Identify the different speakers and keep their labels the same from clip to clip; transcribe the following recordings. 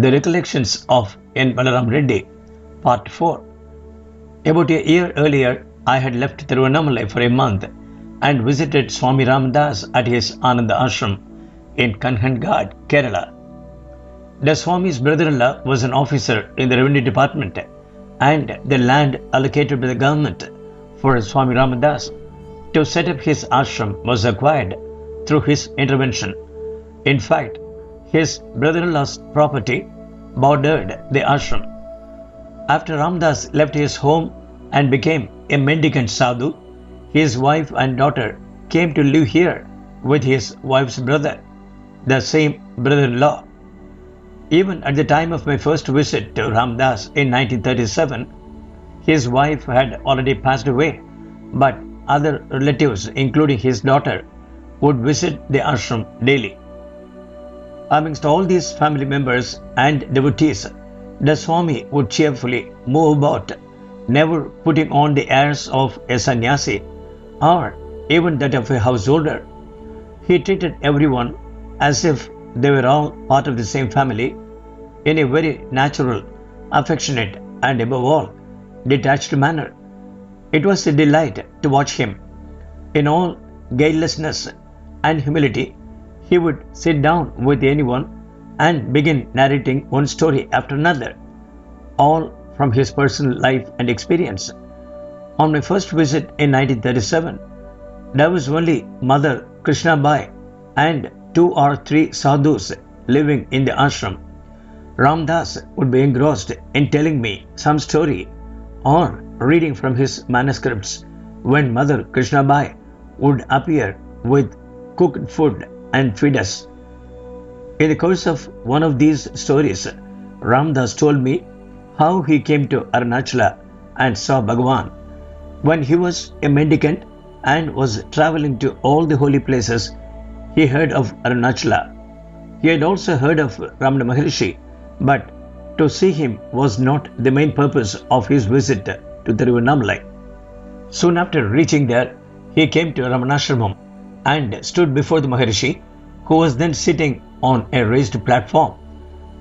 Speaker 1: The Recollections of N.Balarama Reddy, Part 4. About a year earlier, I had left Tiruvannamalai for a month and visited Swami Ramdas at his Ananda Ashram in Kanhangad, Kerala. The Swami's brother-in-law was an officer in the revenue department, and the land allocated by the government for Swami Ramdas to set up his ashram was acquired through his intervention. In fact, his brother-in-law's property bordered the ashram. After Ramdas left his home and became a mendicant sadhu, his wife and daughter came to live here with his wife's brother, the same brother-in-law. Even at the time of my first visit to Ramdas in 1937, his wife had already passed away, but other relatives, including his daughter, would visit the ashram daily. Amongst all these family members and devotees, the Swami would cheerfully move about, never putting on the airs of a sannyasi or even that of a householder. He treated everyone as if they were all part of the same family in a very natural, affectionate, and above all, detached manner. It was a delight to watch him. In all guilelessness and humility, he would sit down with anyone and begin narrating one story after another, all from his personal life and experience. On my first visit in 1937, there was only Mother Krishnabai and 2 or 3 sadhus living in the ashram. Ramdas would be engrossed in telling me some story or reading from his manuscripts when Mother Krishnabai would appear with cooked food and feed us. In the course of one of these stories, Ramdas told me how he came to Arunachala and saw Bhagavan. When he was a mendicant and was traveling to all the holy places, he heard of Arunachala. He had also heard of Ramana Maharshi, but to see him was not the main purpose of his visit to Tiruvannamalai. Soon after reaching there, he came to Ramanasramam and stood before the Maharshi, who was then sitting on a raised platform.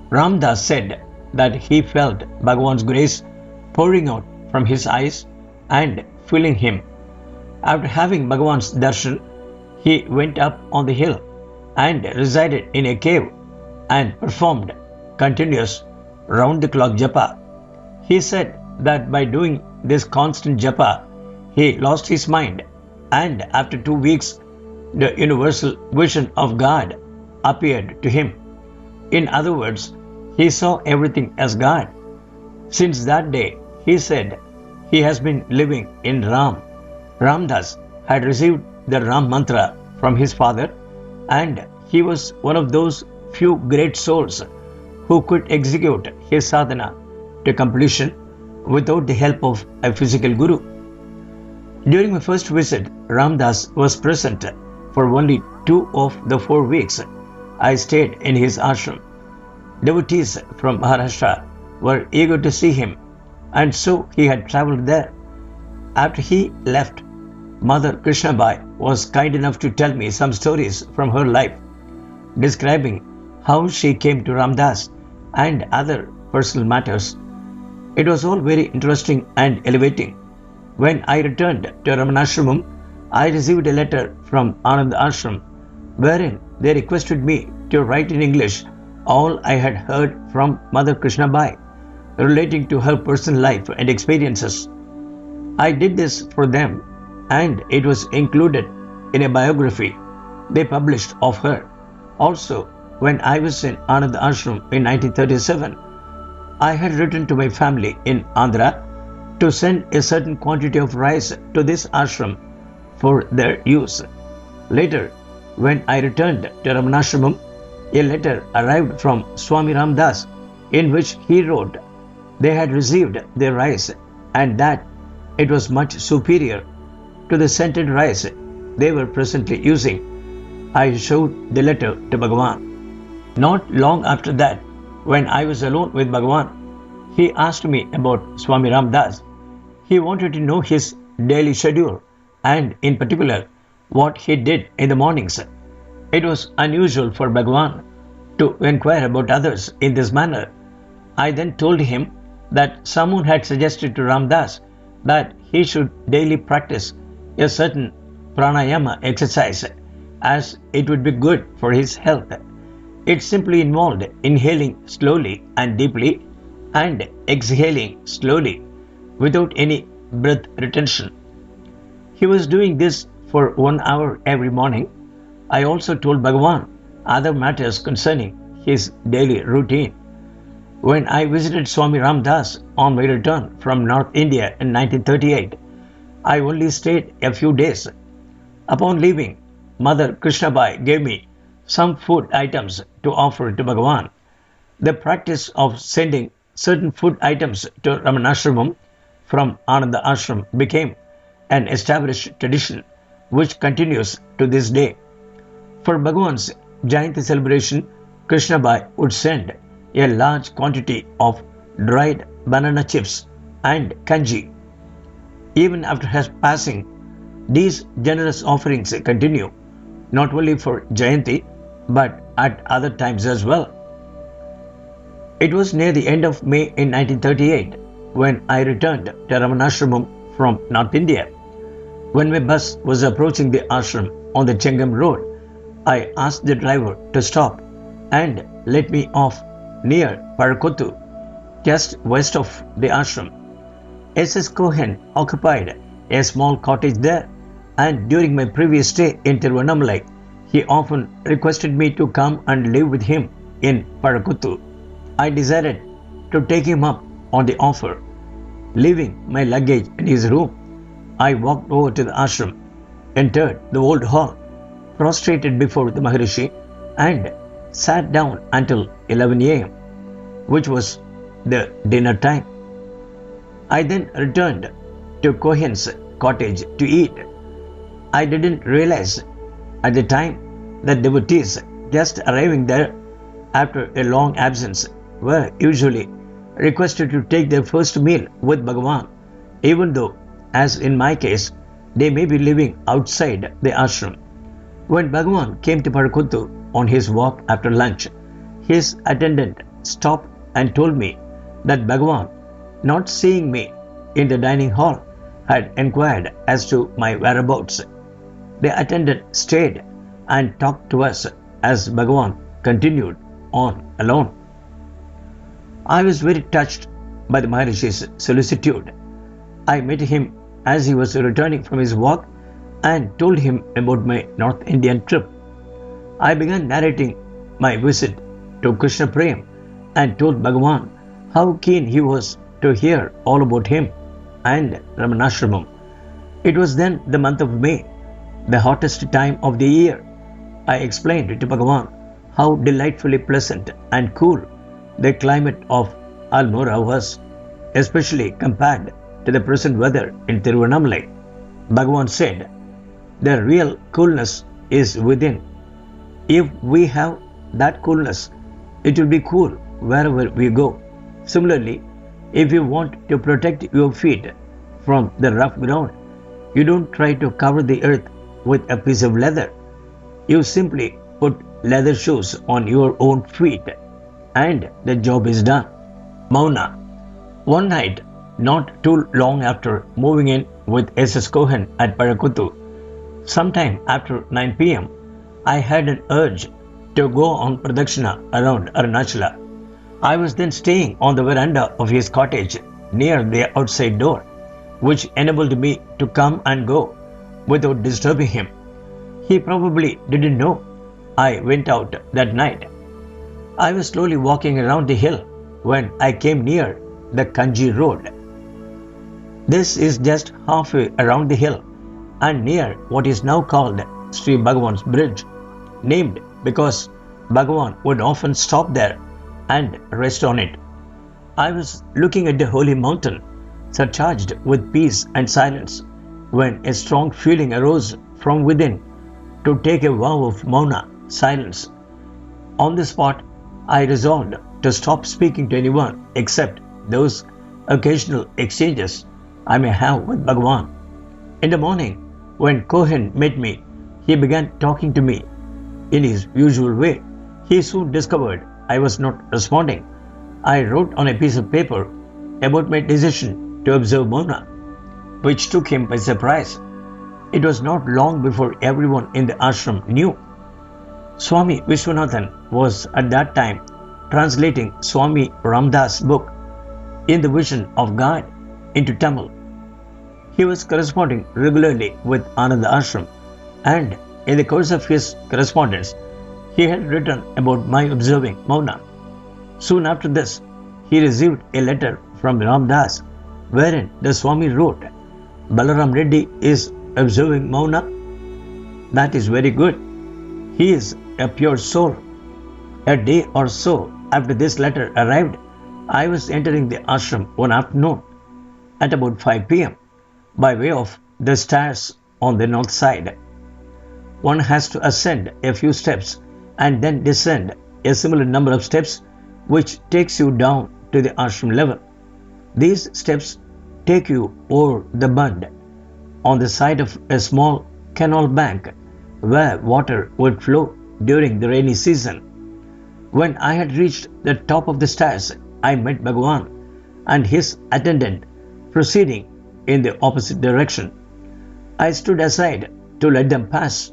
Speaker 1: Ramdas said that he felt Bhagavan's grace pouring out from his eyes and filling him. After having Bhagavan's darshan, he went up on the hill and resided in a cave and performed continuous round-the-clock japa. He said that by doing this constant japa, he lost his mind, and after 2 weeks, the universal vision of God appeared to him. In other words, he saw everything as God. Since that day, he said, he has been living in Ram. Ramdas had received the Ram mantra from his father, and he was one of those few great souls who could execute his sadhana to completion without the help of a physical guru. During my first visit, Ramdas was present for only 2 of the 4 weeks I stayed in his ashram. Devotees from Maharashtra were eager to see him, and so he had travelled there. After he left, Mother Krishnabai was kind enough to tell me some stories from her life, describing how she came to Ramdas and other personal matters. It was all very interesting and elevating. When I returned to Ramanasramam, I received a letter from Ananda Ashram, wherein they requested me to write in English all I had heard from Mother Krishnabai relating to her personal life and experiences. I did this for them, and it was included in a biography they published of her. Also, when I was in Ananda Ashram in 1937, I had written to my family in Andhra to send a certain quantity of rice to this ashram for their use. Later, when I returned to Ramanasramam, a letter arrived from Swami Ramdas in which he wrote they had received their rice and that it was much superior to the scented rice they were presently using. I showed the letter to Bhagavan. Not long after that, when I was alone with Bhagavan, he asked me about Swami Ramdas. He wanted to know his daily schedule and in particular what he did in the mornings. It was unusual for Bhagavan to inquire about others in this manner. I then told him that someone had suggested to Ramdas that he should daily practice a certain pranayama exercise as it would be good for his health. It simply involved inhaling slowly and deeply and exhaling slowly without any breath retention. He was doing this for 1 hour every morning. I also told Bhagavan other matters concerning his daily routine. When I visited Swami Ramdas on my return from North India in 1938, I only stayed a few days. Upon leaving, Mother Krishnabai gave me some food items to offer to Bhagavan. The practice of sending certain food items to Ramanasramam from Ananda Ashram became an established tradition which continues to this day. For Bhagavan's Jayanti celebration, Krishnabai would send a large quantity of dried banana chips and kanji. Even after his passing, these generous offerings continue, not only for Jayanti, but at other times as well. It was near the end of May in 1938 when I returned to Ramanasramam from North India. When my bus was approaching the ashram on the Chengam road, I asked the driver to stop and let me off near Parakuttu, just west of the ashram. S.S. Cohen occupied a small cottage there, and during my previous stay in Tiruvannamalai, he often requested me to come and live with him in Parakuttu. I decided to take him up on the offer. Leaving my luggage in his room, I walked over to the ashram, entered the old hall, prostrated before the Maharishi, and sat down until 11 a.m., which was the dinner time. I then returned to Cohen's cottage to eat. I didn't realize at the time that devotees just arriving there after a long absence were usually requested to take their first meal with Bhagavan, even though, as in my case, they may be living outside the ashram. When Bhagavan came to Parakuttu on his walk after lunch, his attendant stopped and told me that Bhagavan, not seeing me in the dining hall, had inquired as to my whereabouts. The attendant stayed and talked to us as Bhagavan continued on alone. I was very touched by the Maharishi's solicitude. I met him as he was returning from his walk and told him about my North Indian trip. I began narrating my visit to Krishna Prem and told Bhagavan how keen he was to hear all about him and Ramanasramam. It was then the month of May, the hottest time of the year. I explained to Bhagavan how delightfully pleasant and cool the climate of Almora was, especially compared to the present weather in Tiruvannamalai. Bhagavan said, "The real coolness is within. If we have that coolness, it will be cool wherever we go. Similarly, if you want to protect your feet from the rough ground, you don't try to cover the earth with a piece of leather. You simply put leather shoes on your own feet and the job is done." Mauna. One night, not too long after moving in with S.S. Cohen at Parakuttu, sometime after 9 p.m., I had an urge to go on pradakshina around Arunachala. I was then staying on the veranda of his cottage near the outside door, which enabled me to come and go without disturbing him. He probably didn't know I went out that night. I was slowly walking around the hill when I came near the Kanji road. This is just halfway around the hill and near what is now called Sri Bhagavan's Bridge, named because Bhagavan would often stop there and rest on it. I was looking at the holy mountain, surcharged with peace and silence, when a strong feeling arose from within to take a vow of mauna, silence. On the spot, I resolved to stop speaking to anyone except those occasional exchanges I may have with Bhagavan. In the morning, when Cohen met me, he began talking to me in his usual way. He soon discovered I was not responding. I wrote on a piece of paper about my decision to observe Mona, which took him by surprise. It was not long before everyone in the ashram knew. Swami Vishwanathan was at that time translating Swami Ramdas' book In the Vision of God into Tamil. He was corresponding regularly with Ananda Ashram, and in the course of his correspondence, he had written about my observing Mauna. Soon after this, he received a letter from Ramdas, wherein the Swami wrote, "Balaram Reddy is observing Mauna. That is very good. He is a pure soul." A day or so after this letter arrived, I was entering the ashram one afternoon at about 5 p.m. by way of the stairs on the north side. One has to ascend a few steps and then descend a similar number of steps, which takes you down to the ashram level. These steps take you over the bund on the side of a small canal bank where water would flow during the rainy season. When I had reached the top of the stairs, I met Bhagavan and his attendant proceeding in the opposite direction. I stood aside to let them pass.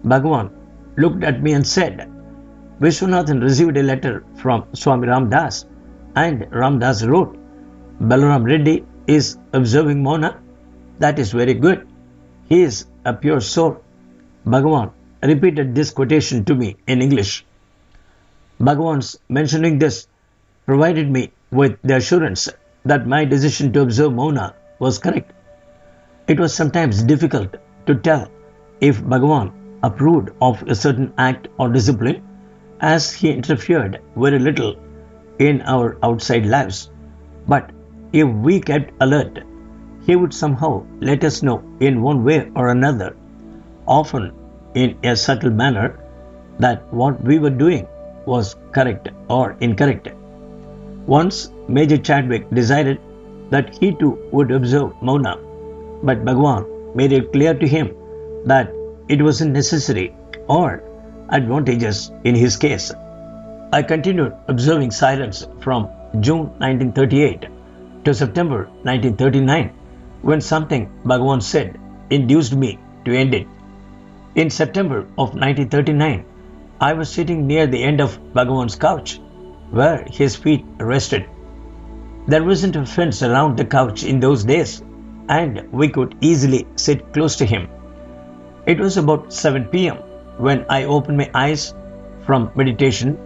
Speaker 1: Bhagavan looked at me and said, "Vishwanathan received a letter from Swami Ramdas, and Ramdas wrote, 'Balaram Reddy is observing Mona. That is very good. He is a pure soul.'" Bhagavan repeated this quotation to me in English. Bhagavan's mentioning this provided me with the assurance that my decision to observe Mona was correct. It was sometimes difficult to tell if Bhagavan approved of a certain act or discipline, as he interfered very little in our outside lives. But if we kept alert, he would somehow let us know in one way or another, often in a subtle manner, that what we were doing was correct or incorrect. Once Major Chadwick decided that he too would observe Mauna, but Bhagavan made it clear to him that it wasn't necessary or advantageous in his case. I continued observing silence from June 1938 to September 1939, when something Bhagavan said induced me to end it. In September of 1939, I was sitting near the end of Bhagavan's couch, where his feet rested. There wasn't a fence around the couch in those days, and we could easily sit close to him. It was about 7 p.m. when I opened my eyes from meditation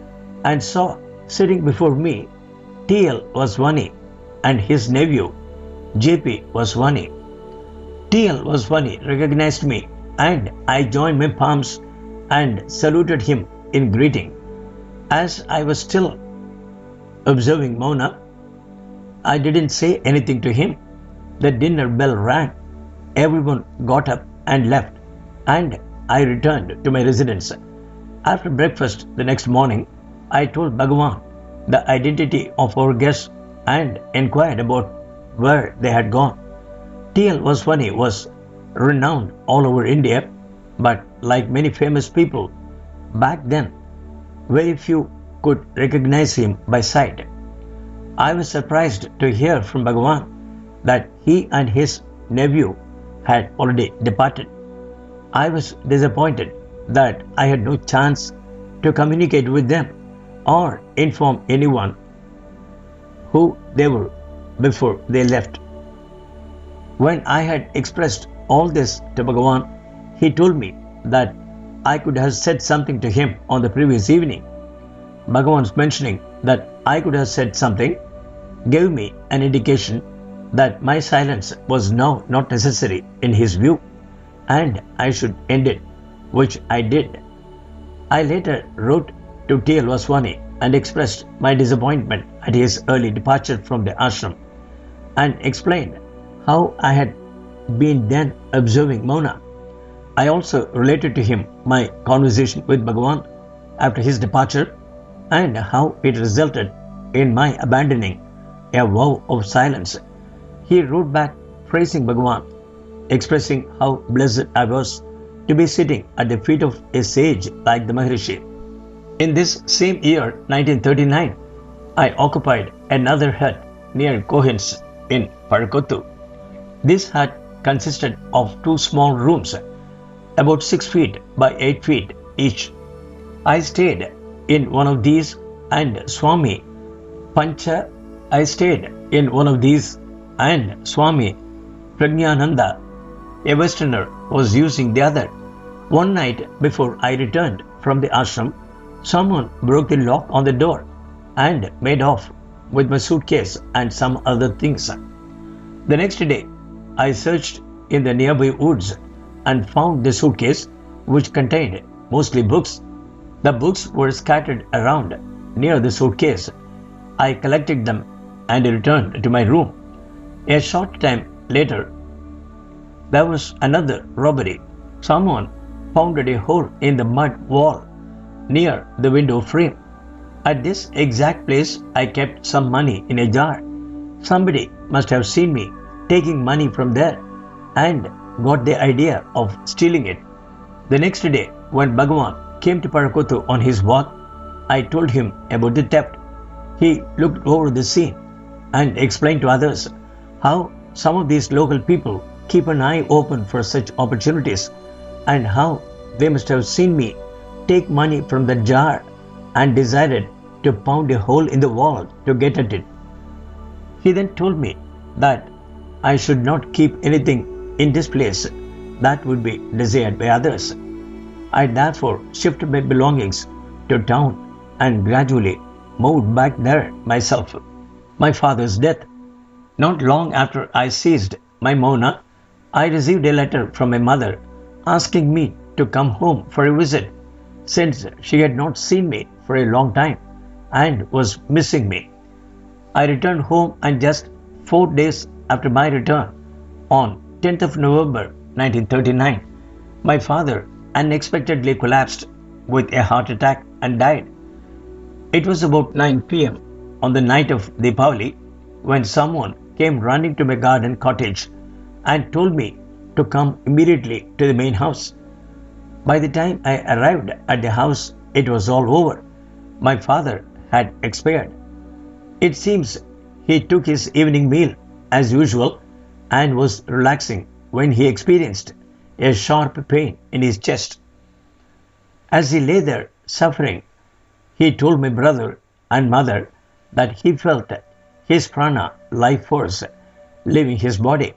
Speaker 1: and saw sitting before me T.L. Vaswani and his nephew J.P. Vaswani. T.L. Vaswani recognized me, and I joined my palms and saluted him in greeting. As I was still observing Mauna, I didn't say anything to him. The dinner bell rang. Everyone got up and left, and I returned to my residence. After breakfast the next morning, I told Bhagavan the identity of our guests and inquired about where they had gone. T.L. Vaswani was renowned all over India, but like many famous people, back then, very few could recognize him by sight. I was surprised to hear from Bhagavan that he and his nephew had already departed. I was disappointed that I had no chance to communicate with them or inform anyone who they were before they left. When I had expressed all this to Bhagavan, he told me that I could have said something to him on the previous evening. Bhagavan's mentioning that I could have said something gave me an indication that my silence was now not necessary in his view, and I should end it, which I did. I later wrote to T.L. Vaswani and expressed my disappointment at his early departure from the ashram, and explained how I had been then observing Mauna. I also related to him my conversation with Bhagavan after his departure, and how it resulted in my abandoning a vow of silence. He wrote back praising Bhagavan, expressing how blessed I was to be sitting at the feet of a sage like the Maharishi. In this same year, 1939, I occupied another hut near Cohen's in Parakottu. This hut consisted of two small rooms, about 6 feet by 8 feet each. I stayed in one of these and Swami Pancha. I stayed in one of these and Swami Prajnananda, a Westerner, was using the other. One night before I returned from the ashram, someone broke the lock on the door and made off with my suitcase and some other things. The next day, I searched in the nearby woods and found the suitcase, which contained mostly books. The books were scattered around near the suitcase. I collected them and returned to my room. A short time later, there was another robbery. Someone pounded a hole in the mud wall near the window frame. At this exact place, I kept some money in a jar. Somebody must have seen me taking money from there and got the idea of stealing it. The next day, when Bhagavan came to Parakottu on his walk, I told him about the theft. He looked over the scene and explained to others how some of these local people keep an eye open for such opportunities and how they must have seen me take money from the jar and decided to pound a hole in the wall to get at it. He then told me that I should not keep anything in this place that would be desired by others. I therefore shifted my belongings to town and gradually moved back there myself. My father's death. Not long after I ceased my Mauna, I received a letter from my mother asking me to come home for a visit, since she had not seen me for a long time and was missing me. I returned home, and just 4 days after my return, on 10th of November 1939, my father unexpectedly collapsed with a heart attack and died. It was about 9 p.m. on the night of Deepavali when someone came running to my garden cottage and told me to come immediately to the main house. By the time I arrived at the house, it was all over. My father had expired. It seems he took his evening meal as usual and was relaxing when he experienced a sharp pain in his chest. As he lay there suffering, he told my brother and mother that he felt his prana, life force, leaving his body.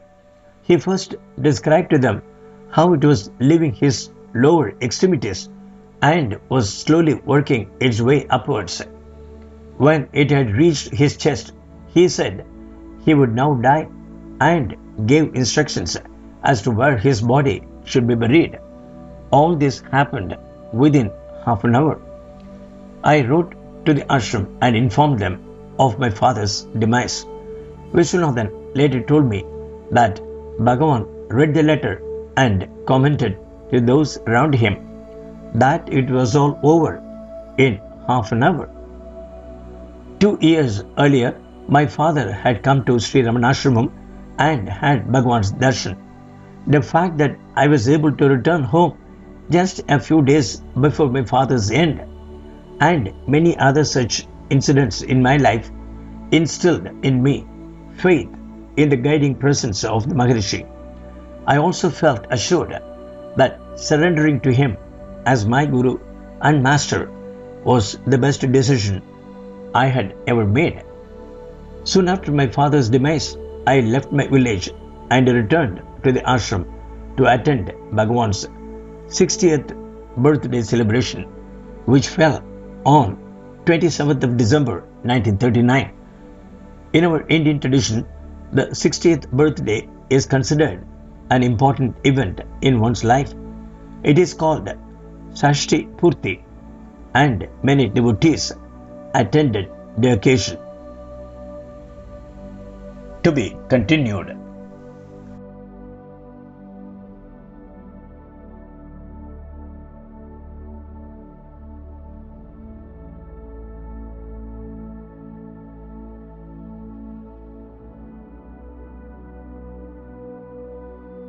Speaker 1: He first described to them how it was leaving his lower extremities and was slowly working its way upwards. When it had reached his chest, he said he would now die and gave instructions as to where his body should be buried. All this happened within half an hour. I wrote to the ashram and informed them of my father's demise. Vishwanathan later told me that Bhagavan read the letter and commented to those around him that it was all over in half an hour. 2 years earlier, my father had come to Sri Ramanasramam and had Bhagavan's darshan. The fact that I was able to return home just a few days before my father's end and many other such incidents in my life instilled in me faith in the guiding presence of the Maharishi. I also felt assured that surrendering to him as my Guru and Master was the best decision I had ever made. Soon after my father's demise, I left my village and returned to the ashram to attend Bhagavan's 60th birthday celebration, which fell on 27th of December 1939. In our Indian tradition, the 60th birthday is considered an important event in one's life. It is called Sashti Purti, and many devotees attended the occasion. To be continued.